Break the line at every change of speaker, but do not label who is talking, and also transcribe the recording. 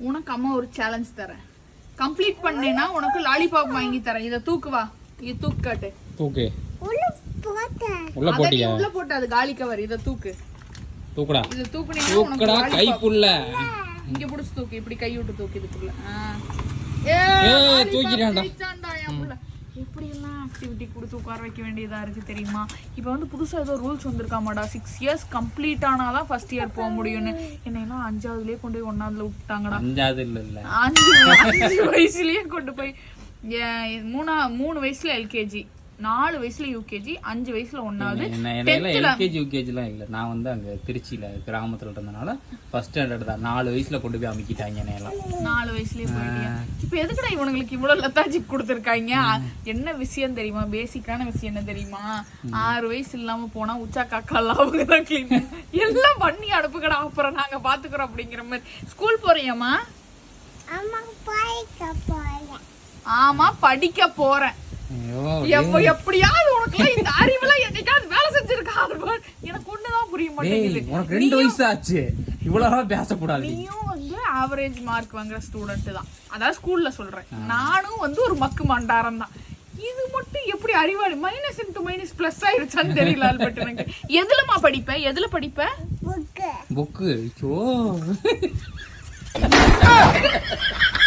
உனக்கு அம்மா ஒரு சேலஞ்ச் தரேன். கம்ப்ளீட் பண்ணேனா உனக்கு லாலிபாப் வாங்கி தரேன். இத தூக்கு வா. இது தூக்கு காட்டு. தூக்கு. உள்ள போட்டியா? உள்ள போட்ட அது காலி கவர். இத தூக்கு. தூக்குடா. இத தூக்குனீனா உனக்கு கை புல்ல. இங்க புடிச்சு தூக்கு. இப்படி கை விட்டு தூக்கு இதுக்குள்ள. ஏய் தூக்கிடான்டா. எப்படி எல்லாம் ஆக்டிவிட்டி கொடுத்து உட்கார வைக்க வேண்டியதா இருக்கு தெரியுமா? இப்போ வந்து புதுசா ஏதோ ரூல்ஸ் வந்திருக்காமாடா. 6 years கம்ப்ளீட் ஆனாதான் ஃபர்ஸ்ட் இயர் போக முடியும்னு. என்னன்னா 5ஆவதுலயே கொண்டு போய் 1ஆவதுல விட்டாங்கடா. 5ஆவது இல்ல 5 வயசுலயே கொண்டு போய் 3 வயசுல எல்கேஜி, 4 வயசுல யூகேஜி, 5 வயசுல 1ஆவது. எல்கேஜி யூகேஜிலாம் இல்ல. நான் வந்து அங்க திருச்சியில கிராமத்துல இருந்தனால ஃபர்ஸ்ட் ஸ்டாண்டர்ட் தான். 4 வயசுல கொண்டு போய் அமைக்கிட்டாங்க என்னையெல்லாம். 4 வயசுலயே போயிட்டீங்க. இப்போ எதுக்குடா இவங்களுக்கு இவ்வளவு லத்தாஜிக் கொடுத்துருக்காங்க? என்ன விஷயம் தெரியுமா? பேசிக்கான விஷயம் என்ன தெரியுமா? 6 வயசு இல்லாம போனா உச்சா காக்காலாம் அவங்க தான் கிளீன் எல்லாம் பண்ணி அனுப்புக்கடா, அப்புறம் நாங்க பாத்துக்கிறோம் அப்படிங்கிற மாதிரி. ஸ்கூல் போறியாமா? ஆமா படிக்க போறேன். எப்படியாவது உனக்கு இந்த அறிவுலாம் என்னைக்காவது வேலை செஞ்சிருக்கா? எனக்கு ஒண்ணுதான் புரிய மாட்டேங்குது.
உனக்கு 2 வயசு ஆச்சு, இவ்வளவு பேசக்கூடாது.
நீயும் வந்து ஆவரேஜ் மார்க் வாங்குற ஸ்டூடெண்ட் தான், அதாவது ஸ்கூல்ல சொல்றேன். நானும் வந்து ஒரு மக்கு மண்டாரம் தான். இது மட்டும் எப்படி அறிவாளி மைனஸ் இன்டு மைனஸ் பிளஸ் ஆயிருச்சான்னு தெரியல. பட் எனக்கு எதுலமா படிப்ப? எதுல படிப்ப? புக்கு.